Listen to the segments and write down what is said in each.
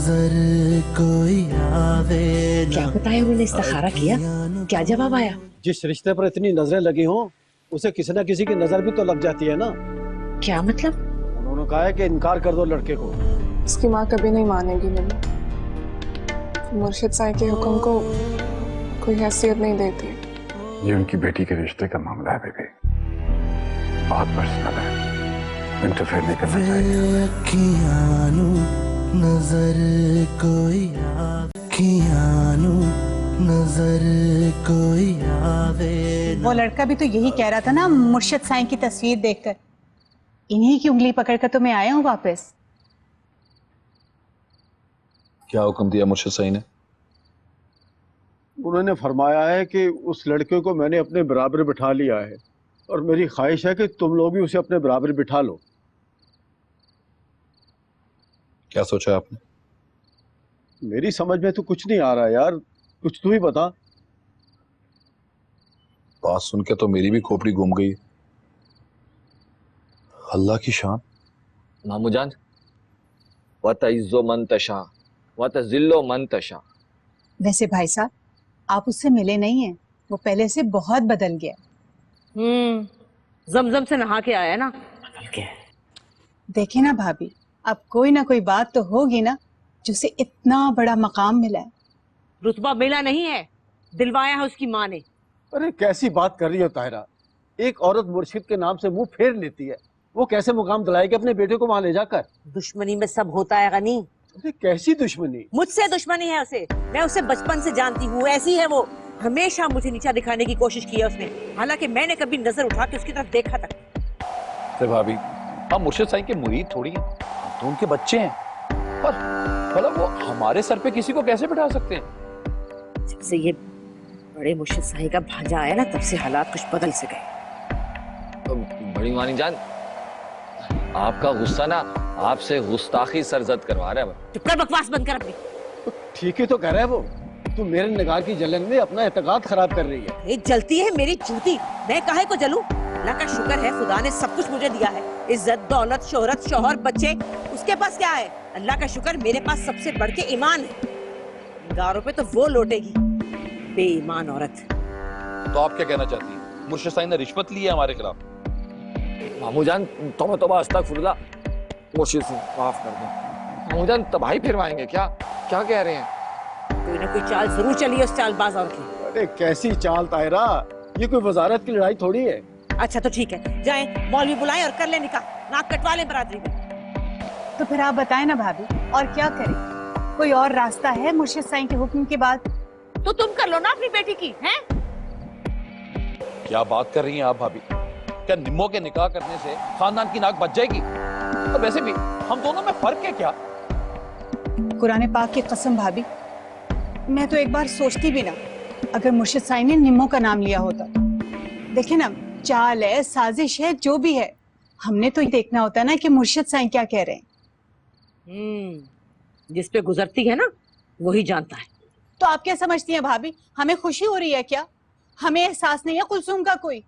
नजर कोई आवे ना। क्या बताया उन्होंने, इस्तिखारा किया? क्या जवाब आया? जिस रिश्ते पर इतनी नजरें लगी हों उसे किसी न किसी की नजर भी तो लग जाती है ना। क्या मतलब? उन्होंने कहा है कि इनकार कर दो लड़के को। उसकी माँ कभी नहीं मानेगी निम्मो। मुर्शिद साईं के हुक्म को कोई हैसियत नहीं देती। ये उनकी बेटी के रिश्ते का मामला है बेबी, बहुत पर्सनल है, इंटरफेयर नहीं करना चाहिए। नजर कोई नजर कोई आवे। वो लड़का भी तो यही कह रहा था ना मुर्शिद साईं की तस्वीर देखकर, इन्हीं की उंगली पकड़कर तो मैं आया हूँ वापस। क्या हुक्म दिया मुर्शिद साईं ने? उन्होंने फरमाया है कि उस लड़के को मैंने अपने बराबर बिठा लिया है और मेरी ख्वाहिश है कि तुम लोग भी उसे अपने बराबर बिठा लो। क्या सोचा आपने? मेरी समझ में तो कुछ नहीं आ रहा यार, कुछ तू ही बता। बात सुन के तो मेरी भी खोपड़ी घूम गई। अल्लाह की शान। मामू जान, वतइज़्ज़ु मन तशा वतज़िल्लु मन तशा। वैसे भाई साहब, आप उससे मिले नहीं हैं, वो पहले से बहुत बदल गया। जमजम से नहा के आया ना, बदल गया। देखे ना भाभी, अब कोई ना कोई बात तो होगी ना जिसे इतना बड़ा मकाम मिला है। रुतबा मिला नहीं है, दिलवाया है उसकी माँ ने। अरे कैसी बात कर रही हो ताहिरा, एक औरत मुर्शिद के नाम से मुंह फेर लेती है, वो कैसे मुकाम दिलाएगी अपने बेटे को वहां ले जाकर? दुश्मनी में सब होता है गनी। अरे कैसी दुश्मनी? मुझसे दुश्मनी है उसे, मैं उसे बचपन से जानती हूँ, ऐसी है वो। हमेशा मुझे नीचा दिखाने की कोशिश की है उसने, हालांकि मैंने कभी नजर उठा के उसकी तरफ देखा तक। तो भाभी, हम मुर्शिद साईं के मुरीद थोड़ी हैं, हम तो उनके बच्चे हैं। पर मतलब वो हमारे सर पे किसी को कैसे बिठा सकते हैं? जब से ये बड़े मुर्शिद साईं का भांजा आया ना, तब से हालात कुछ बदल से गए। तो बड़ी मानी जान, आपका गुस्सा ना आपसे गुस्ताखी सरजद करवा रहा है। चुप कर, बकवास बंद कर अपनी। ठीक ही तो कह रहा है वो, तू मेरे निगाह की जलन में अपना एतकाद खराब कर रही है। ये जलती है मेरी जूती, मैं काहे को जलूं? अल्लाह का शुक्र है, खुदा ने सब कुछ मुझे दिया है, इज्जत, दौलत, शोहरत, शौहर, बच्चे। उसके पास क्या है? अल्लाह का शुक्र, मेरे पास सबसे बढ़ के ईमान है। गारों पे तो वो लौटेगी, बेईमान औरत। तो आप क्या कहना चाहती हैं? मुर्शिद साईं ने रिश्वत ली है हमारे खिलाफ? मामू जान, तौबा तौबा, अस्तगफिरुल्लाह, मुर्शिद से माफ कर दो। मामू जान तबाही फिरवाएंगे क्या? क्या कह रहे हैं? कोई ना कोई चाल जरूर चली है उस चालबाज औरत की। अरे कैसी चाल ताहिरा, ये कोई वजारत की लड़ाई थोड़ी है। अच्छा तो ठीक है, जाएं मौलवी बुलाएं और कर ले निकाह, नाक कटवा लें बरादरी में। तो फिर आप बताएं ना भाभी, और क्या करें? कोई और रास्ता है मुर्शिद साईं के हुक्म के बाद? तो तुम कर लो ना अपनी बेटी की, हैं? क्या बात कर रही हैं आप भाभी? क्या निम्मो के निकाह करने से खानदान की नाक बच जाएगी? तो वैसे भी हम दोनों में फर्क है क्या? कुरान पाक की कसम भाभी, मैं तो एक बार सोचती भी ना अगर मुर्शिद साईं ने निम्मो का नाम लिया होता। देखे ना, चाल है, साजिश है, जो भी है, हमने तो ये देखना होता है ना कि मुर्शिद साईं क्या कह रहे हैं। जिस पे गुजरती है ना वही जानता है। तो आप क्या समझती हैं भाभी, हमें खुशी हो रही है क्या? हमें एहसास नहीं है कुलसुम का कोई?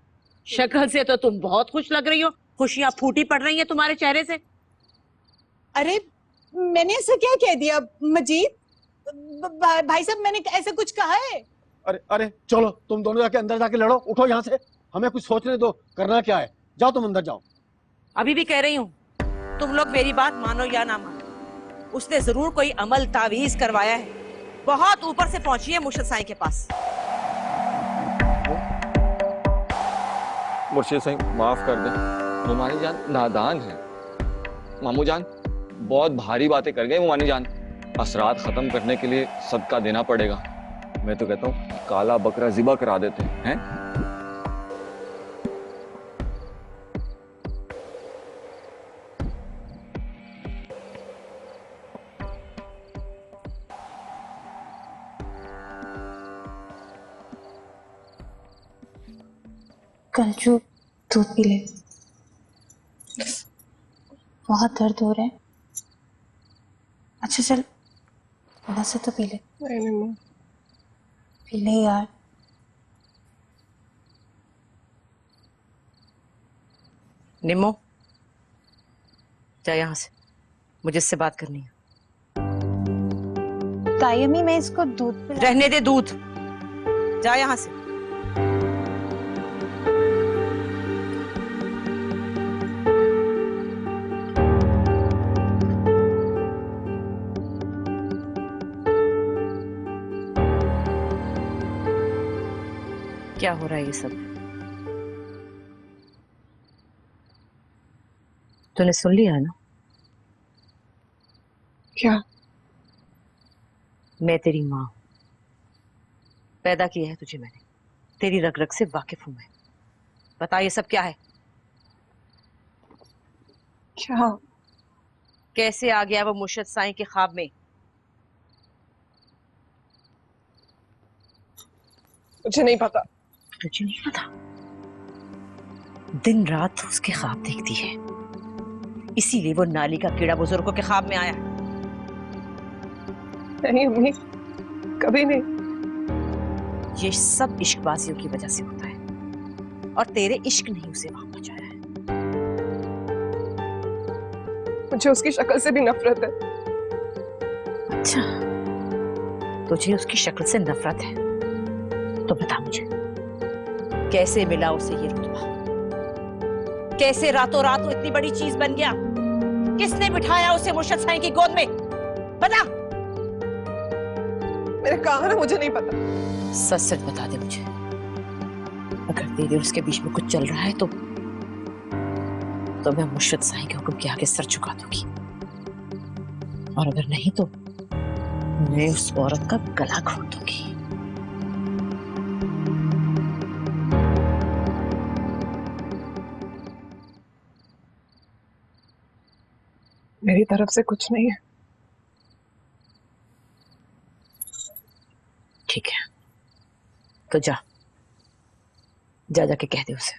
शक्ल से तो तुम बहुत खुश लग रही हो, खुशियां फूटी पड़ रही हैं तुम्हारे चेहरे से। अरे मैंने ऐसा क्या कह दिया मजीद? भाई साहब, मैंने ऐसा कुछ कहा है? अरे अरे चलो तुम दोनों जाके अंदर जाके लड़ो, उठो यहाँ से, हमें कुछ सोचने दो, करना क्या है। जाओ तुम अंदर जाओ। अभी भी कह रही हूँ, तुम लोग मेरी बात मानो या ना मानो, उसने जरूर कोई अमल तावीज करवाया है, बहुत ऊपर से पहुंची है मुर्शिद साईं के पास। मुर्शिद साईं माफ कर दें, मुमानी जान नादान है। मामू जान बहुत भारी बातें कर गए मुमानी जान, असरात खत्म करने के लिए सदका देना पड़ेगा। मैं तो कहता हूँ काला बकरा ज़िबा करा देते हैं। कंजू, दूध पी ले, बहुत दर्द हो रहा है। अच्छा चल, थोड़ा सा तो पी ले। नहीं पी ले यार। निम्मो, जा यहाँ से, मुझे इससे बात करनी है। ताई अम्मी मैं इसको दूध पिला। रहने दे दूध, जा यहाँ से। क्या हो रहा है ये सब? तूने सुन लिया ना? क्या? मैं तेरी माँ हूं, पैदा किया है तुझे मैंने, तेरी रग रग से वाकिफ हूं मैं। बता ये सब क्या है? क्या? कैसे आ गया वो मुर्शद साईं के ख्वाब में? मुझे नहीं पता। तुझे नहीं पता? दिन रात उसके ख्वाब देखती है, इसीलिए वो नाली का कीड़ा बुजुर्गों के ख्वाब में आया है। नहीं अम्मी, कभी नहीं। ये सब इश्कबाजियों की वजह से होता है, और तेरे इश्क ने ही उसे वहां पहुंचाया है। मुझे उसकी शक्ल से भी नफरत है। अच्छा, तुझे उसकी शक्ल से नफरत है? तो बता मुझे, कैसे मिला उसे ये रुतबा? कैसे रातों रात वो इतनी बड़ी चीज बन गया? किसने बिठाया उसे मुर्शद साईं की गोद में? बता। मैंने कहा ना मुझे नहीं पता। सच सच बता दे मुझे। अगर तेरे और उसके बीच में कुछ चल रहा है तो मैं मुर्शद साईं के हुक्म के आगे सर झुका दूंगी, और अगर नहीं तो मैं उस औरत का गला घोट दूंगी। मेरी तरफ से कुछ नहीं है। ठीक है, तो जा जाके कह दे उसे,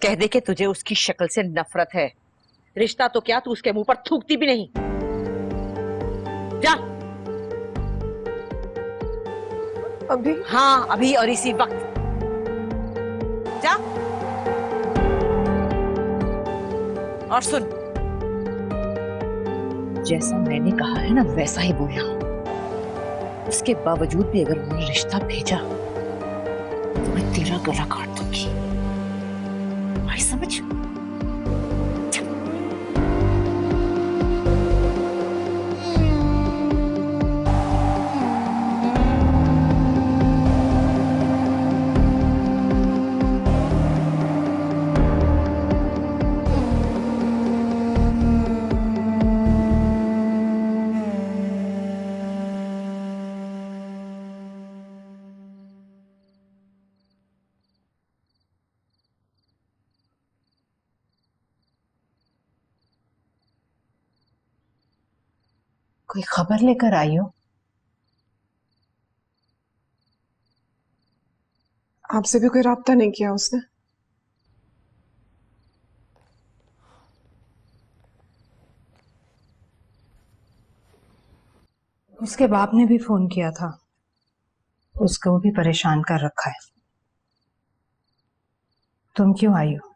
कह दे कि तुझे उसकी शक्ल से नफरत है। रिश्ता तो क्या, तू उसके मुंह पर थूकती भी नहीं। जा। अभी? हाँ, अभी और इसी वक्त जा। और सुन, जैसा मैंने कहा है ना वैसा ही बोलना। उसके बावजूद भी अगर उन्होंने रिश्ता भेजा तो मैं तेरा गला काट दूंगी। भाई समझ? कोई खबर लेकर आई हो? आपसे भी कोई राब्ता नहीं किया उसने? उसके बाप ने भी फोन किया था, उसको भी परेशान कर रखा है। तुम क्यों आई हो?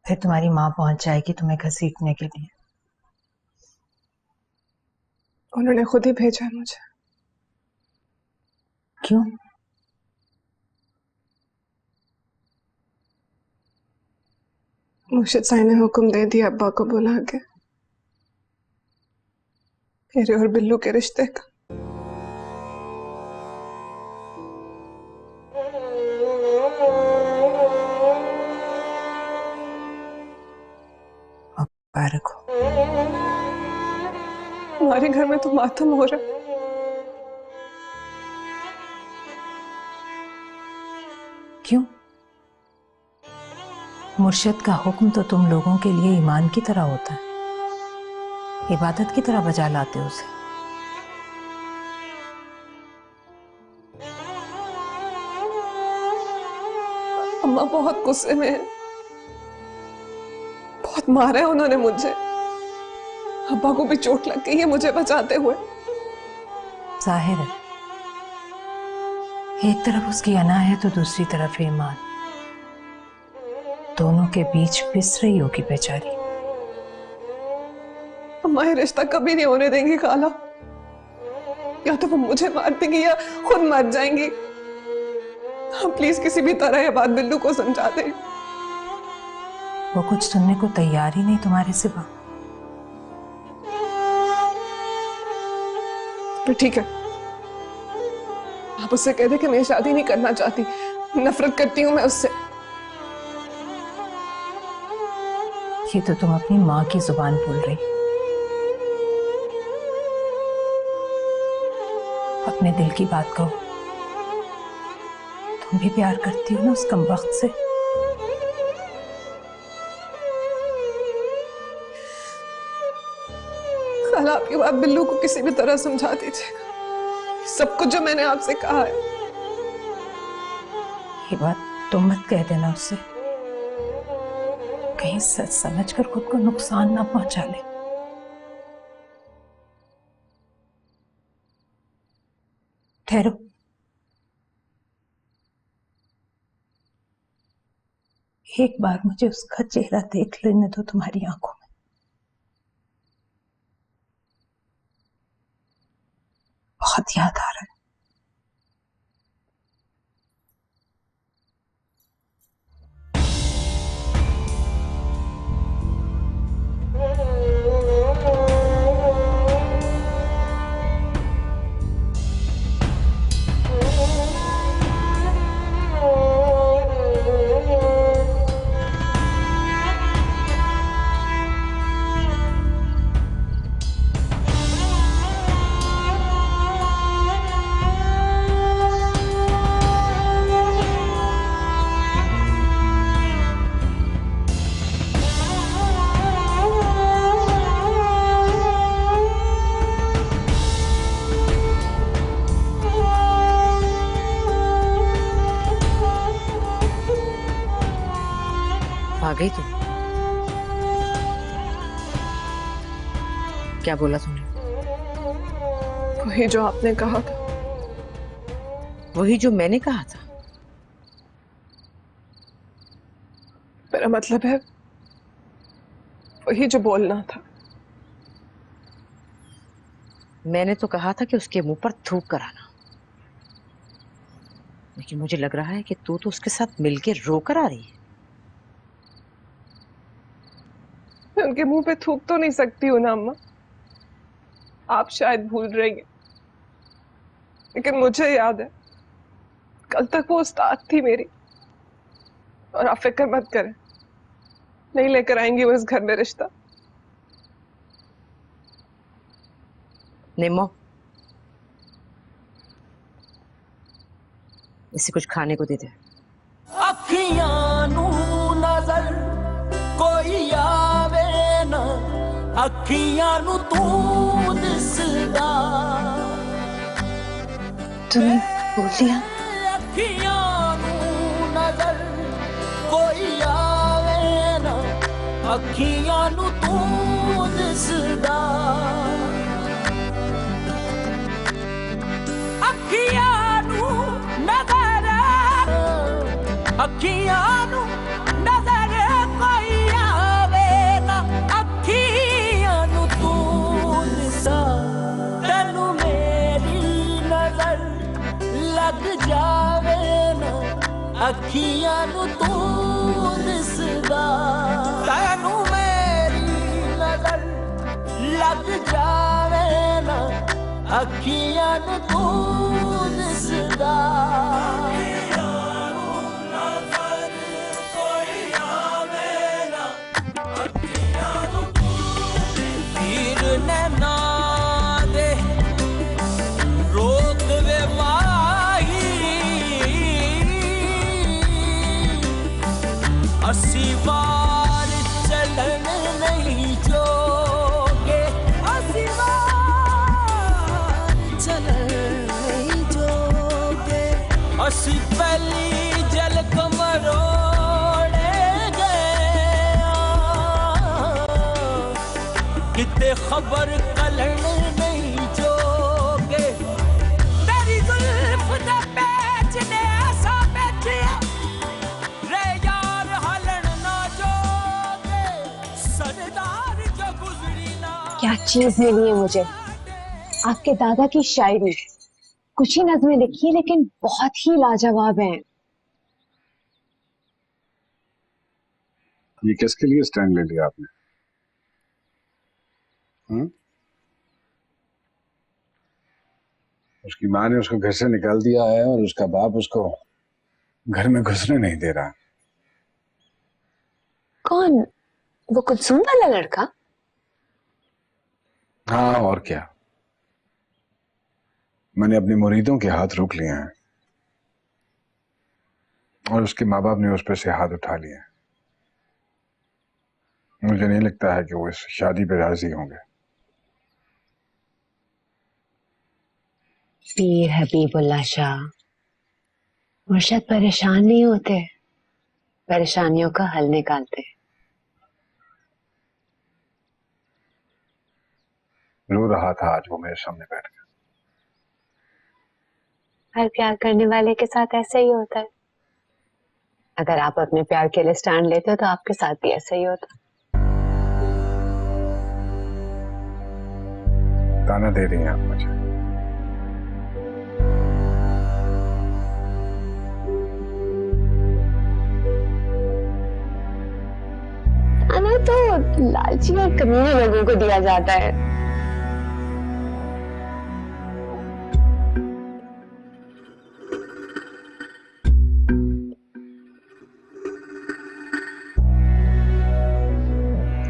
फिर तुम्हारी माँ पहुंच जाएगी तुम्हें घसीटने के लिए। उन्होंने खुद ही भेजा है मुझे। क्यों? मुर्शिद साईं ने हुक्म दे दिया अब्बा को बुला के, मेरे और बिल्लू के रिश्ते का। मुबारक हो। हमारे घर में तो मातम हो रहा है। क्यों? मुर्शिद का हुक्म तो तुम लोगों के लिए ईमान की तरह होता है, इबादत की तरह बजा लाते हो उसे। अम्मा बहुत गुस्से में है, बहुत मारा है उन्होंने मुझे। अब्बा को भी चोट लग गई है मुझे बचाते हुए। जाहिर है, एक तरफ उसकी अना है तो दूसरी तरफ ईमान, दोनों के बीच पिस रही होगी बेचारी। अम्मा ये रिश्ता कभी नहीं होने देंगी खाला। या तो वो मुझे मार देंगे या खुद मर जाएंगे। आप प्लीज किसी भी तरह ये बात बिल्लू को समझा दें। वो कुछ सुनने को तैयार ही नहीं तुम्हारे सिवा। तो ठीक है, आप उससे कह दे कि मैं शादी नहीं करना चाहती, नफरत करती हूँ मैं उससे। ये तो तुम अपनी माँ की जुबान बोल रही। अपने दिल की बात कहो। तुम भी प्यार करती हो ना उस कमबख्त से। कल आपकी बात बिल्लू को किसी भी तरह समझा दीजिएगा, सब कुछ जो मैंने आपसे कहा है। ये बात तुम मत कह देना उससे, कहीं सच समझकर खुद को नुकसान ना पहुंचा ले। ठहरो, एक बार मुझे उसका चेहरा देख लेने दो तुम्हारी आंखों में। बहुत याद आ रहा है। आ गई तुम? क्या बोला तुमने? वही जो आपने कहा था। वही जो मैंने कहा था? मेरा मतलब है वही जो बोलना था। मैंने तो कहा था कि उसके मुंह पर थूक कर आना, लेकिन मुझे लग रहा है कि तू तो उसके साथ मिलके रोकर आ रही है। मैं उनके मुंह पे थूक तो नहीं सकती हूँ ना अम्मा, आप शायद भूल रही हैं, लेकिन मुझे याद है कल तक वो उस्ताद थी मेरी। और आप फिक्र मत करें, नहीं लेकर आएंगी वो इस घर में रिश्ता। निम्मो, इसे कुछ खाने को दे दे। अखियां नू नजर कोई आवे ना, अखियां नू तू दिसदा। तुमने बोल दिया? अखियां नू नजर कोई आवे ना, अखियां नू तू दिसदा। अखियां नू नजर, अखियां नू नजर कोई आवे ना, अखियां नू तू दिसदा। तैनू मेरी नजर लग जावे ना, अखियां नू तू दिसदा। तैनू मेरी नजर लग जावे ना, अखियां नू तू दिसदा। तीर नैना दे रोक वे माही, अस्सी बार चलन नहीं जोगे, अस्सी बार चलन नहीं जोगे। अस्सी पहली जल कमरोड़े गए, किते खबर कलन नहीं जोगे। तेरी जुल्फ दा पैच ने ऐसा बैठिया, रे यार हलन ना जोगे। सरदार जो गुजरी ना। क्या चीज मिली है मुझे? आपके दादा की शायरी कुछ ही नज़में लिखी है लेकिन बहुत ही लाजवाब है। ये किसके लिए स्टैंड ले लिया आपने? उसकी माँ ने उसको घर से निकाल दिया है और उसका बाप उसको घर में घुसने नहीं दे रहा। कौन? वो कुलसूम वाला लड़का? हाँ और क्या, मैंने अपने मुरीदों के हाथ रोक लिए हैं और उसके माँ बाप ने उस पर से हाथ उठा लिए हैं। मुझे नहीं लगता है कि वो इस शादी पे राजी होंगे। पीर हबीबुल्लाह शाह मुर्शद परेशान नहीं होते, परेशानियों का हल निकालते। रो रहा था आज वो मेरे सामने बैठ कर। हर प्यार करने वाले के साथ ऐसा ही होता है। अगर आप अपने प्यार के लिए स्टैंड लेते हो तो आपके साथ भी ऐसा ही होता। ताना दे रही हैं आप मुझे। ताना तो लालची और कमीने लोगों को दिया जाता है।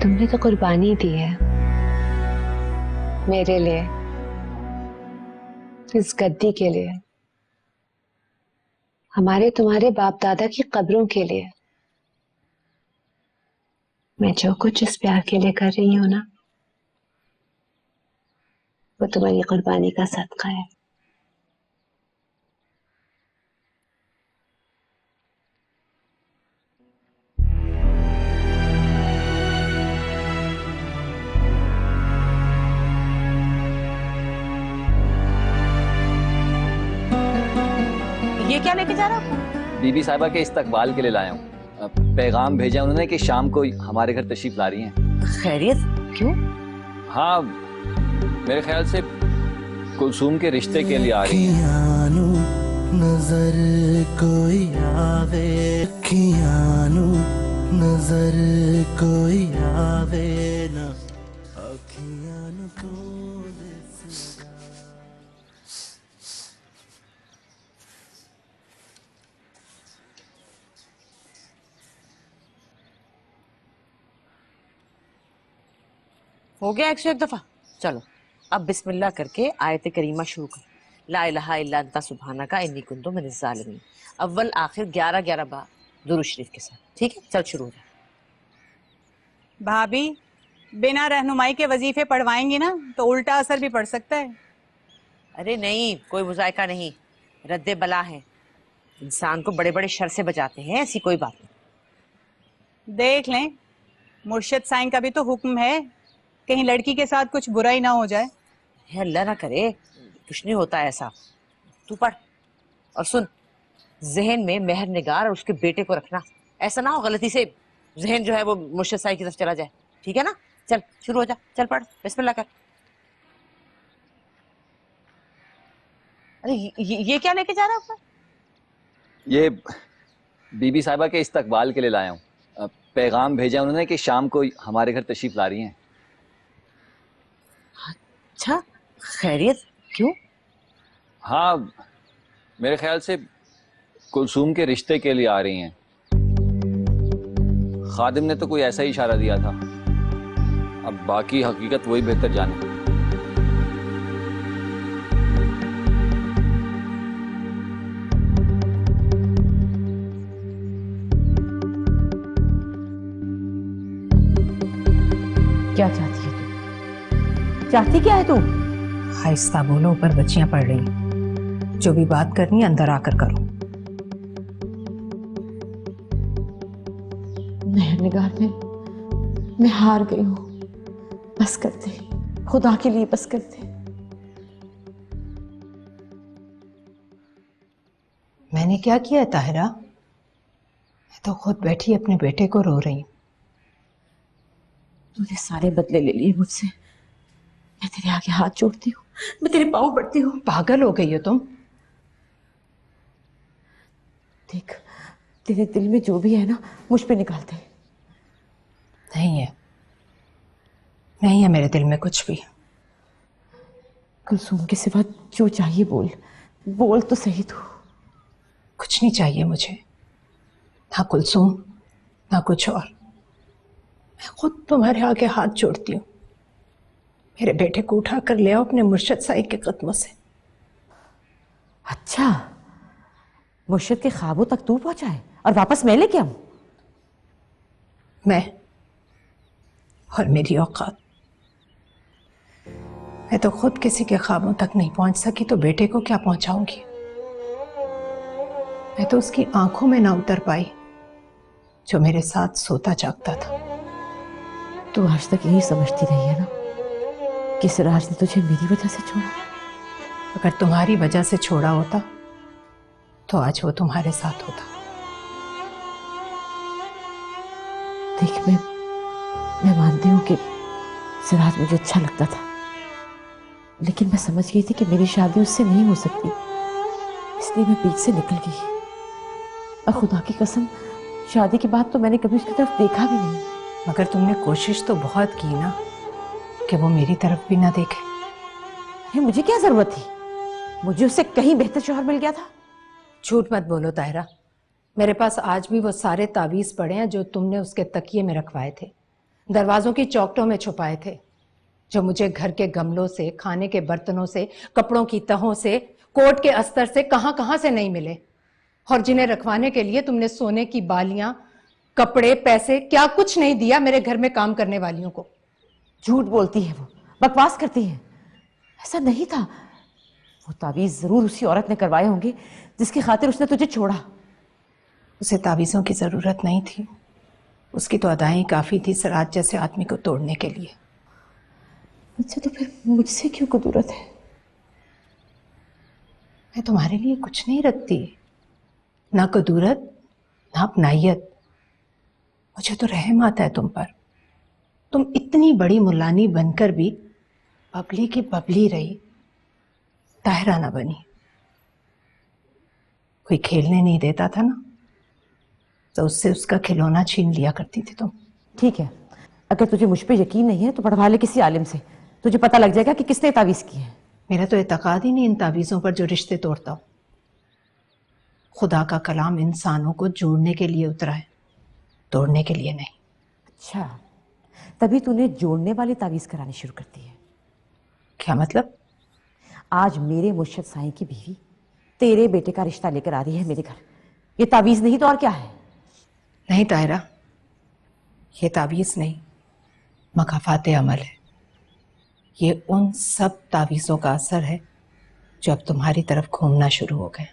तुमने तो कुर्बानी दी है मेरे लिए, इस गद्दी के लिए, हमारे तुम्हारे बाप दादा की कब्रों के लिए। मैं जो कुछ इस प्यार के लिए कर रही हूं ना, वो तुम्हारी कुर्बानी का सदका है। ये क्या लेके जा रहा हूँ? बीबी साहिबा के इस्तकबाल के लिए लाया हूँ। पैगाम भेजा उन्होंने कि शाम को हमारे घर तशरीफ ला रही हैं। खैरियत? क्यों? हाँ, मेरे ख्याल से कुलसूम के रिश्ते के लिए आ रही हैं। नजर कोई आवे, खियानु नजर कोई आवे ना, अखियानु को हो गया 101 दफा। चलो अब बिस्मिल्लाह करके आयत करीमा शुरू कर। ला इलाहा इल्ला अंता सुब्हानका इन्नी कुन्तु मिनज़ ज़ालिमीन। अव्वल आखिर 11-11 बार दुरूद शरीफ के साथ। ठीक है, चल शुरू हो जा। भाभी बिना रहनुमाई के वजीफे पढ़वाएंगी ना तो उल्टा असर भी पड़ सकता है। अरे नहीं, कोई मुजायका नहीं, रद्दे बला है। इंसान को बड़े बड़े शर से बचाते हैं, ऐसी कोई बात नहीं। देख लें, मुर्शिद साईं का भी तो हुक्म है, कहीं लड़की के साथ कुछ बुरा ही ना हो जाए। है अल्लाह ना करे, कुछ नहीं होता ऐसा। तू पढ़ और सुन, जहन में मेहर निगार और उसके बेटे को रखना। ऐसा ना हो गलती से जहन जो है वो मुर्शिद साईं की तरफ चला जाए। ठीक है ना? चल शुरू हो जा, चल पढ़, बिस्मिल्लाह कर। अरे ये क्या लेके जा रहा है? ये बीबी साहिबा के इस्तकबाल के लिए लाया हूँ। पैगाम भेजा उन्होंने कि शाम को हमारे घर तशरीफ ला रही हैं। अच्छा, खैरियत? क्यों? हाँ, मेरे ख्याल से कुलसूम के रिश्ते के लिए आ रही हैं। खादिम ने तो कोई ऐसा ही इशारा दिया था, अब बाकी हकीकत वही बेहतर जाने। क्या चाहती है तू? चाहती क्या है तू? आहिस्ता बोलो, ऊपर बच्चियां पढ़ रही। जो भी बात करनी है अंदर आकर करो। मेहरनिगार मैं हार गई हूँ, बस कर दे, खुदा के लिए बस कर दे। मैंने क्या किया ताहिरा? मैं तो खुद बैठी अपने बेटे को रो रही हूँ। तूने सारे बदले ले लिए मुझसे, मैं तेरे आगे हाथ जोड़ती हूँ। मैं तेरे पाँव पड़ती हूँ। पागल हो गई हो तुम? देख, तेरे दिल में जो भी है ना मुझ पे निकाल दे। नहीं है, नहीं है मेरे दिल में कुछ भी। कुलसुम के सिवा जो चाहिए बोल, बोल तो सही तू। कुछ नहीं चाहिए मुझे, ना कुलसुम ना कुछ और। मैं खुद तुम्हारे आगे हाथ जोड़ती हूँ, मेरे बेटे को उठा कर ले आओ अपने मुर्शद साईं के कदमों से। अच्छा, मुर्शिद के ख्वाबों तक तू पहुंचा है और वापस मैं लेके आऊं? मैं और मेरी औकात। मैं तो खुद किसी के ख्वाबों तक नहीं पहुंच सकी तो बेटे को क्या पहुंचाऊंगी? मैं तो उसकी आंखों में ना उतर पाई जो मेरे साथ सोता जागता था। तू आज तक यही समझती रही है ना कि सिराज ने तुझे मेरी वजह से छोड़ा? अगर तुम्हारी वजह से छोड़ा होता तो आज वो तुम्हारे साथ होता। देख, मैं मानती हूँ कि सिराज मुझे अच्छा लगता था, लेकिन मैं समझ गई थी कि मेरी शादी उससे नहीं हो सकती, इसलिए मैं बीच से निकल गई। और खुदा की कसम, शादी के बाद तो मैंने कभी उसकी तरफ देखा भी नहीं। मगर तुमने कोशिश तो बहुत की ना कि वो मेरी तरफ भी ना देखे। अरे मुझे क्या जरूरत थी? मुझे उससे कहीं बेहतर शौहर मिल गया था। झूठ मत बोलो ताहिरा, मेरे पास आज भी वो सारे तावीज़ पड़े हैं जो तुमने उसके तकिए में रखवाए थे, दरवाजों की चौखटों में छुपाए थे, जो मुझे घर के गमलों से, खाने के बर्तनों से, कपड़ों की तहों से, कोट के अस्तर से कहां कहां से नहीं मिले, और जिन्हें रखवाने के लिए तुमने सोने की बालियां, कपड़े, पैसे, क्या कुछ नहीं दिया मेरे घर में काम करने वालियों को। झूठ बोलती है वो, बकवास करती है। ऐसा नहीं था। वो तावीज जरूर उसी औरत ने करवाए होंगे जिसकी खातिर उसने तुझे छोड़ा। उसे तावीज़ों की जरूरत नहीं थी, उसकी तो अदाएं काफी थी सिराज जैसे आदमी को तोड़ने के लिए। अच्छा, तो फिर मुझसे क्यों कुदूरत है? मैं तुम्हारे लिए कुछ नहीं रखती, ना कुदूरत ना अपनायत। मुझे तो रहम आता है तुम पर। तुम इतनी बड़ी मुल्लानी बनकर भी बबली की बबली रही, ताहिरा ना बनी। कोई खेलने नहीं देता था ना तो उससे उसका खिलौना छीन लिया करती थी तुम। ठीक है, अगर तुझे मुझ पे यकीन नहीं है तो पढ़वा ले किसी आलिम से, तुझे पता लग जाएगा कि किसने तावीज की है। मेरा तो एतकाद ही नहीं इन तावीज़ों पर जो रिश्ते तोड़ता हो। खुदा का कलाम इंसानों को जोड़ने के लिए उतरा है, तोड़ने के लिए नहीं। अच्छा, तभी तूने जोड़ने वाली तावीज करानी शुरू कर दी है। क्या मतलब? आज मेरे मुर्शद साईं की बीवी तेरे बेटे का रिश्ता लेकर आ रही है मेरे घर। ये तावीज नहीं तो और क्या है? नहीं ताहिरा, ये तावीज़ नहीं, मकाफात अमल है। ये उन सब तावीज़ों का असर है जो अब तुम्हारी तरफ घूमना शुरू हो गए।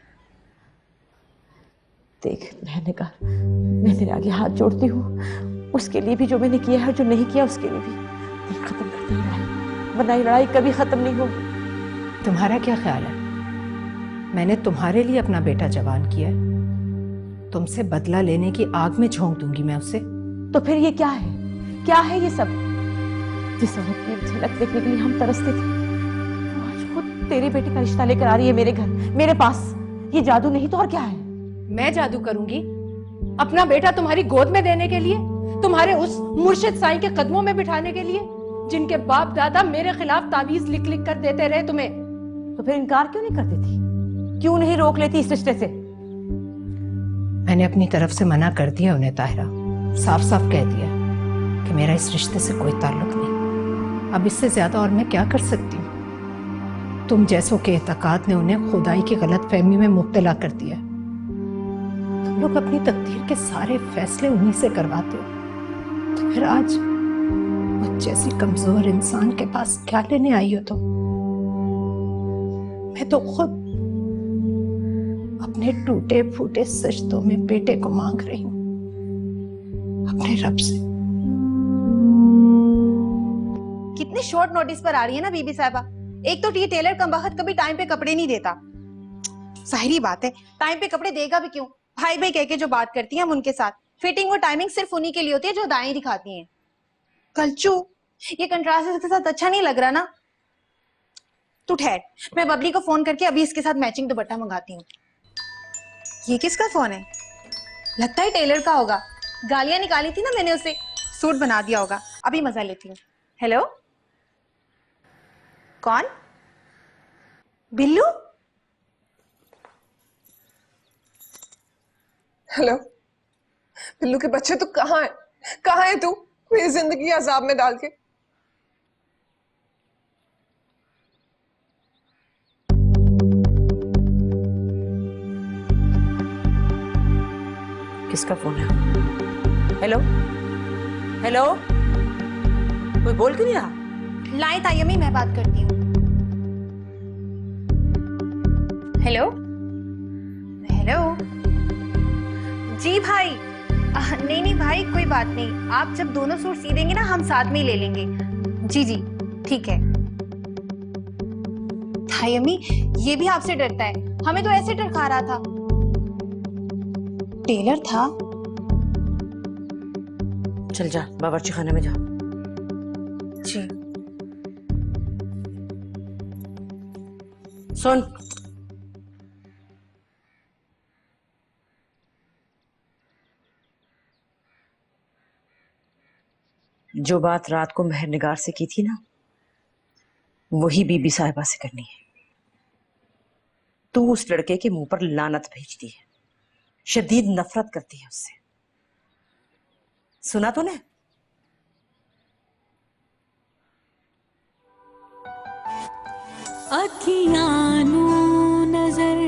देख मेहरनिगार, मैं तेरे आगे हाथ जोड़ती हूँ, उसके लिए भी जो मैंने किया है, जो नहीं किया उसके लिए भी। दिल खत्म करते ही लड़ाई, वरना ये लड़ाई कभी खत्म नहीं होगी। तुम्हारा क्या ख्याल है? मैंने तुम्हारे लिए अपना बेटा जवान किया है, तुमसे बदला लेने की आग में झोंक दूंगी मैं उसे। तो फिर ये क्या है? क्या है ये सब? जिस औरत की झलक देखने के लिए हम तरसते थे, वो आज खुद तेरे बेटे का रिश्ता लेकर आ रही है मेरे घर, मेरे पास। ये जादू नहीं तो और क्या है? मैं जादू करूंगी अपना बेटा तुम्हारी गोद में देने के लिए, तुम्हारे उस मुर्शिद साईं के कदमों में बिठाने के लिए जिनके बाप दादा मेरे खिलाफ तावीज लिख लिख कर देते रहे तुम्हें। तो फिर इनकार क्यों नहीं कर देती? क्यों नहीं रोक लेती इस रिश्ते से? मैंने अपनी तरफ से मना कर दिया उन्हें ताहिरा, साफ साफ कह दिया कि मेरा इस रिश्ते से कोई ताल्लुक नहीं। अब इससे ज्यादा और मैं क्या कर सकती हूँ? तुम जैसों के एतकाद ने उन्हें खुदाई की गलत फहमी में मुब्तला कर दिया। तुम लोग अपनी तकदीर के सारे फैसले उन्हीं से करवाते हो, तो फिर आज मुझ जैसी कमजोर इंसान के पास क्या लेने आई हो तुम? मैं तो खुद अपने टूटे फूटे सजदों में बेटे को मांग रही हूँ अपने रब से। कितने शॉर्ट नोटिस पर आ रही है ना बीबी साहबा। एक तो ये टेलर कमबख्त कभी टाइम पे कपड़े नहीं देता। जाहिर बात है, टाइम पे कपड़े देगा भी क्यों? भाई भाई कह के जो बात करती हैं हम उनके साथ, फिटिंग और टाइमिंग सिर्फ उन्हीं के लिए होती है जो दाएं दिखाती हैं। कलचू, ये कंट्रास्ट इसके साथ अच्छा नहीं लग रहा ना। तू ठहर, मैं बबली को फोन करके अभी इसके साथ मैचिंग दुपट्टा मंगाती हूँ। ये किसका फोन है? लगता है टेलर का होगा। गालियां निकाली थी ना मैंने उसे, सूट बना दिया होगा। अभी मजा लेती हूँ। हेलो, कौन? बिल्लू? हेलो, बिल्लू के बच्चे, तू कहाँ है? कहाँ है तू? मेरी जिंदगी अजाब में डाल के। किसका फोन है? हेलो हेलो, कोई बोल क्यों नहीं रहा? लाए तायमी, मैं बात करती हूँ। हेलो हेलो, जी भाई। नहीं नहीं भाई, कोई बात नहीं, आप जब दोनों सूट सी देंगे ना, हम साथ में ही ले लेंगे। जी जी ठीक है। तायमी, ये भी आपसे डरता है? हमें तो ऐसे डरका रहा था। टेलर था? चल जा, बावर्ची खाने में जा। जी। सुन, जो बात रात को मेहर निगार से की थी ना, वही बीबी साहिबा से करनी है। तू उस लड़के के मुंह पर लानत भेजती है, शदीद नफरत करती है उससे। सुना तूने? अखियानू नजर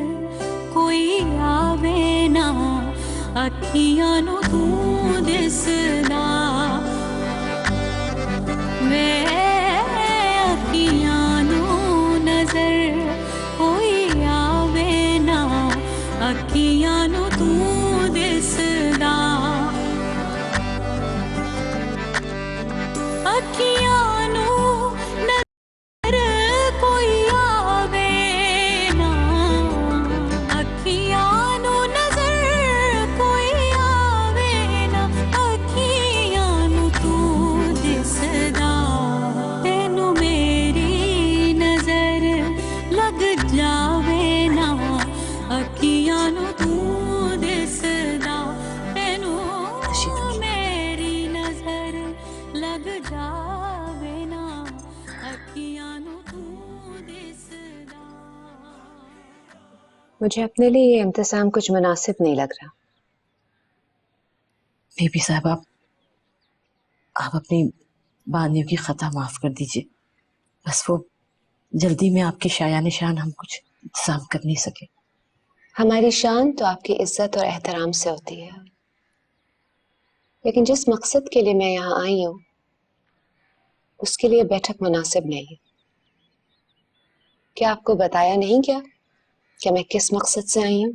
कोई आवे ना, अखियानू तू दिसदा, मैं अखियानू नजर कोई आवे ना, अखियानू तू दिसदा, अखियानू नजर कोई आवे ना, अखियानू नजर कोई आवे ना, अखियानू तू दिसदा, तेनू मेरी नजर लग जावे ना, अखियानू तू दिसदा, तेनू मेरी नजर लग जावे ना, अखियानू तू दिसदा। मुझे अपने लिए ये इंतजाम कुछ मुनासिब नहीं लग रहा। बीबी साहब, आप अपनी बानियों की खता माफ कर दीजिए। बस वो जल्दी में आपके शाया निशान हम कुछ इंतजाम कर नहीं सके। हमारी शान तो आपकी इज्जत और एहतराम से होती है, लेकिन जिस मकसद के लिए मैं यहाँ आई हूँ उसके लिए बैठक मुनासिब नहीं है। क्या आपको बताया नहीं क्या कि मैं किस मकसद से आई हूँ?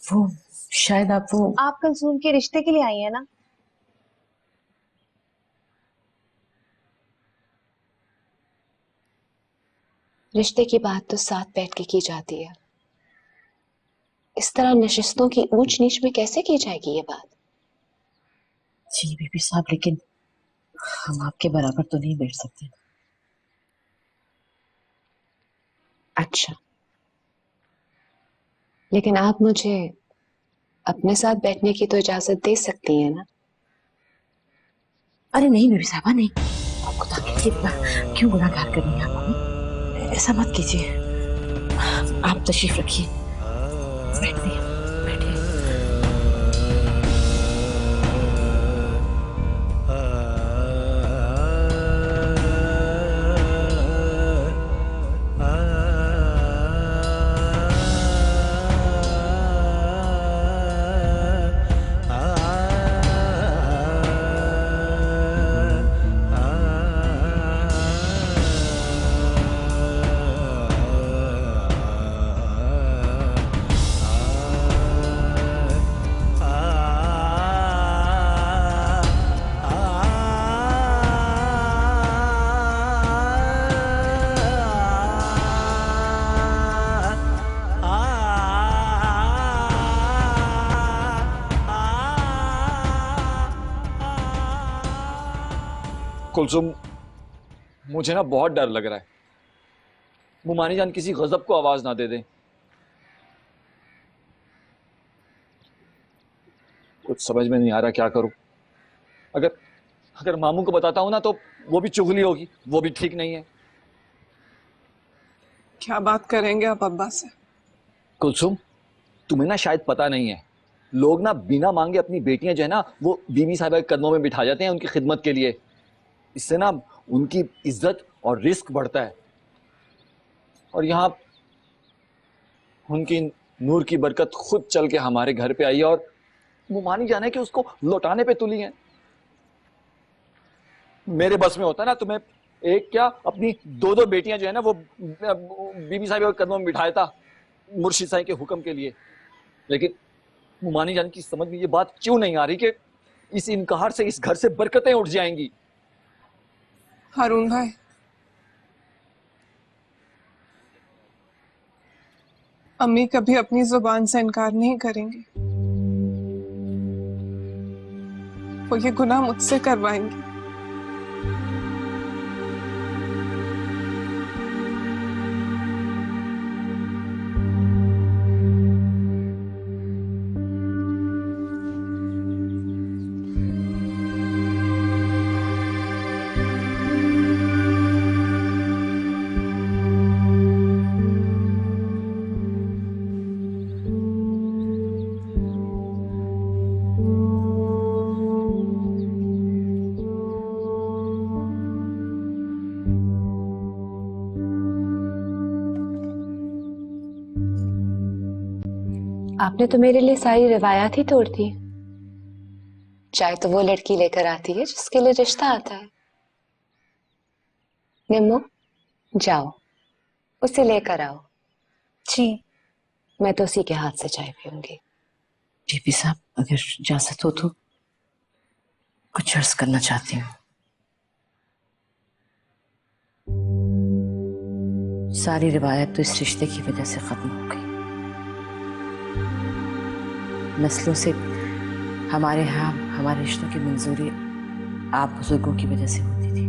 वो शायद आप कलसूम के रिश्ते के लिए आई है ना? रिश्ते की बात तो साथ बैठ के की जाती है, इस तरह नशिस्तों की ऊंच नीच में कैसे की जाएगी ये बात? जी बीबी साहब, लेकिन हम आपके बराबर तो नहीं बैठ सकते। अच्छा, लेकिन आप मुझे अपने साथ बैठने की तो इजाजत दे सकती हैं ना? अरे नहीं बीबी साहबा, नहीं। आपको ताकि क्यों गुनाहगार करनी है आपको? ऐसा मत कीजिए। आप तशरीफ रखिए, बैठिए बैठिए। कुलसुम, मुझे ना बहुत डर लग रहा है। मुमानी जान किसी गजब को आवाज ना दे दे। कुछ समझ में नहीं आ रहा क्या करूं। अगर अगर मामू को बताता हूं ना तो वो भी चुगली होगी, वो भी ठीक नहीं है। क्या बात करेंगे आप अब्बा से? कुलसुम, तुम्हें ना शायद पता नहीं है, लोग ना बिना मांगे अपनी बेटियां जो है ना वो बीबी साहिबा के कदमों में बिठा जाते हैं उनकी खिदमत के लिए। इससे ना उनकी इज्जत और रिस्क बढ़ता है। और यहाँ उनकी नूर की बरकत खुद चल के हमारे घर पे आई है और वो मानी जाने कि उसको लौटाने पे तुली है। मेरे बस में होता ना तुम्हें एक क्या अपनी दो दो बेटियां जो है ना वो बीबी साहिबा के कदमों में बिठाया था मुर्शिद साहिब के हुक्म के लिए। लेकिन मुमानी जान की समझ में ये बात क्यों नहीं आ रही कि इस इनकार से इस घर से बरकतें उठ जाएंगी। हारून भाई, अम्मी कभी अपनी जुबान से इनकार नहीं करेंगी। वो ये गुनाह मुझसे करवाएंगी। आपने तो मेरे लिए सारी रिवायात ही तोड़ दी। चाहे तो वो लड़की लेकर आती है जिसके लिए रिश्ता आता है। निम्मो, जाओ उसे लेकर आओ। जी। मैं तो उसी के हाथ से चाय पीऊंगी। बीबी साहब, अगर इजाजत हो तो कुछ अर्ज करना चाहती हूँ। सारी रिवायत तो इस रिश्ते की वजह से खत्म हो गई। नस्लों से हमारे यहाँ हमारे रिश्तों की मंजूरी आप बुजुर्गों की वजह से होती थी।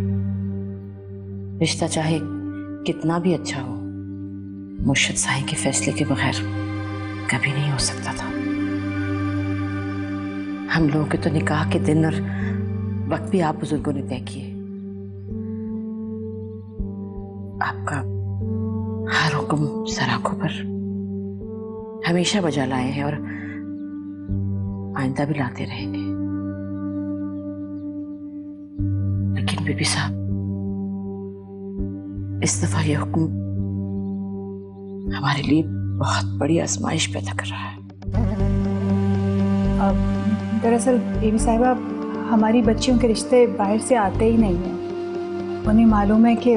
रिश्ता चाहे कितना भी अच्छा हो, मुर्शिद साहिब के फैसले के बगैर कभी नहीं हो सकता था। हम लोगों के तो निकाह के दिन और वक्त भी आप बुजुर्गों ने तय किए। आपका हर हुक्म सर आंखों पर हमेशा बजा लाए हैं और आइंदा भी लाते रहेंगे। लेकिन बीबी साहब, इस दफा यह हुक्म हमारे लिए बहुत बड़ी आजमाइश पैदा कर रहा है। दरअसल बीबी साहिबा, हमारी बच्चियों के रिश्ते बाहर से आते ही नहीं हैं। उन्हें मालूम है कि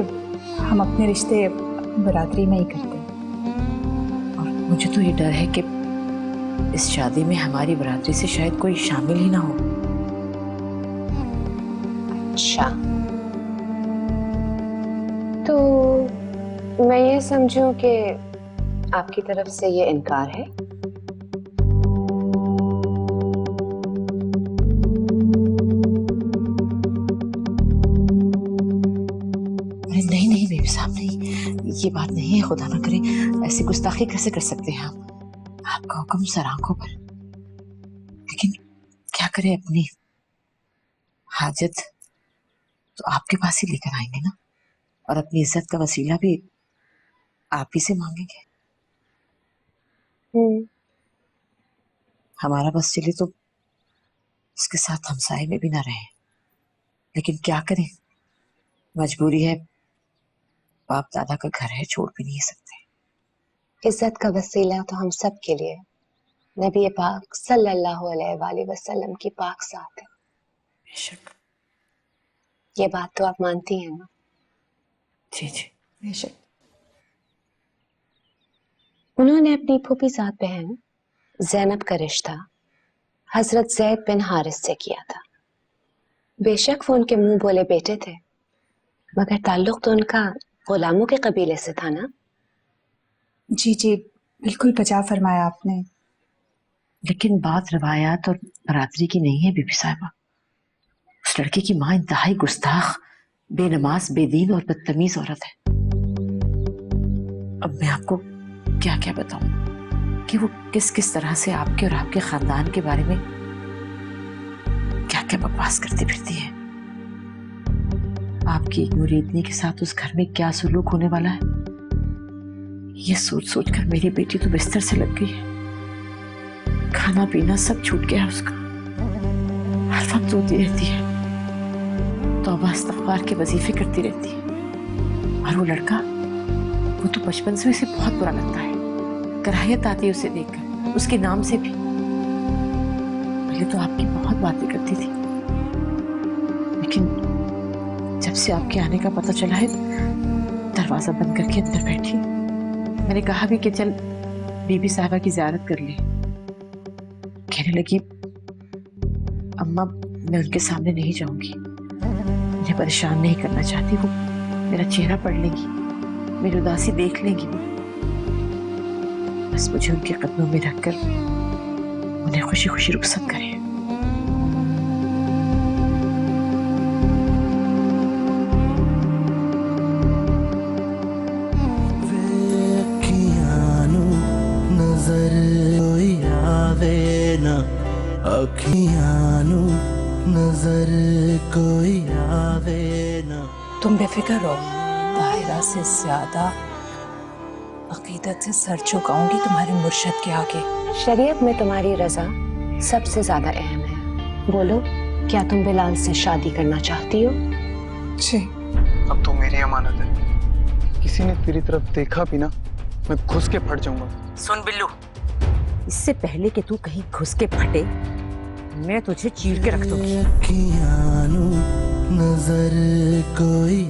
हम अपने रिश्ते बरादरी में ही करते हैं। और मुझे तो ये डर है कि इस शादी में हमारी बरादरी से शायद कोई शामिल ही ना हो। अच्छा, तो मैं ये समझूं कि आपकी तरफ से ये इनकार है? नहीं नहीं बेबी साहब, नहीं, ये बात नहीं है। खुदा ना करे, ऐसी गुस्ताखी कैसे कर सकते हैं आप? आपका हुक्म सर आंखों पर। लेकिन क्या करें, अपनी हाजत तो आपके पास ही लेकर आएंगे ना, और अपनी इज्जत का वसीला भी आप ही से मांगेंगे। हमारा बस चले तो इसके साथ हमसाए में भी ना रहे। लेकिन क्या करें, मजबूरी है। बाप दादा का घर है, छोड़ भी नहीं सकते। इज्जत का वसीला तो हम सब के लिए नबी पाक सल्लल्लाहु अलैहि वसल्लम की पाक साथ है। बेशक। ये बात तो आप मानती हैं ना? जी जी, बेशक। उन्होंने अपनी फूफीजाद बहन ज़ैनब का रिश्ता हजरत ज़ैद बिन हारिस से किया था। बेशक वो उनके मुंह बोले बेटे थे, मगर ताल्लुक तो उनका गुलामों के कबीले से था ना? जी जी, बिल्कुल बचा फरमाया आपने। लेकिन बात रवायात और बरादरी की नहीं है बीबी साहिबा। उस लड़के की माँ इंतहाई गुस्ताख, बेनमाज, बेदीन और बदतमीज औरत है। अब मैं आपको क्या क्या बताऊं कि वो किस किस तरह से आपके और आपके खानदान के बारे में क्या क्या बकवास करती फिरती है। आपकी एक मुरीदनी के साथ उस घर में क्या सुलूक होने वाला है, ये सोच सोच कर मेरी बेटी तो बिस्तर से लग गई है। खाना पीना सब छूट गया उसका। हर वक्त रोती रहती है, तौबा इस्तग़फ़ार के वजीफे करती रहती है। और वो लड़का, वो तो बचपन से उसे बहुत बुरा लगता है, कराहियत आती है उसे देखकर, उसके नाम से भी। पहले तो आपकी बहुत बातें करती थी, लेकिन जब से आपके आने का पता चला है दरवाजा बंद करके अंदर बैठी। मैंने कहा भी कि चल बीबी साहिबा की ज़ियारत कर ले। कहने लगी अम्मा मैं उनके सामने नहीं जाऊंगी, मुझे परेशान नहीं करना चाहती। वो मेरा चेहरा पढ़ लेंगी, मेरी उदासी देख लेंगी, बस मुझे उनके कदमों में रखकर उन्हें खुशी खुशी रुखसत करें। नजर कोई आवे ना, अखियां नजर कोई आवे ना। तुम बेफिक्र रहो, ताहिरा से ज्यादा अकीदत से सर झुकाऊंगी तुम्हारे मुर्शद के आगे। शरीयत में तुम्हारी रजा सबसे ज्यादा अहम है। बोलो, क्या तुम बिलाल से शादी करना चाहती हो? जी। अब तो मेरी अमानत है, किसी ने तेरी तरफ देखा भी ना, मैं घुस के फट जाऊंगा। सुन बिल्लू, इससे पहले कि तू कहीं घुस के फटे, मैं तुझे चीर के रख दूंगी। नजर कोई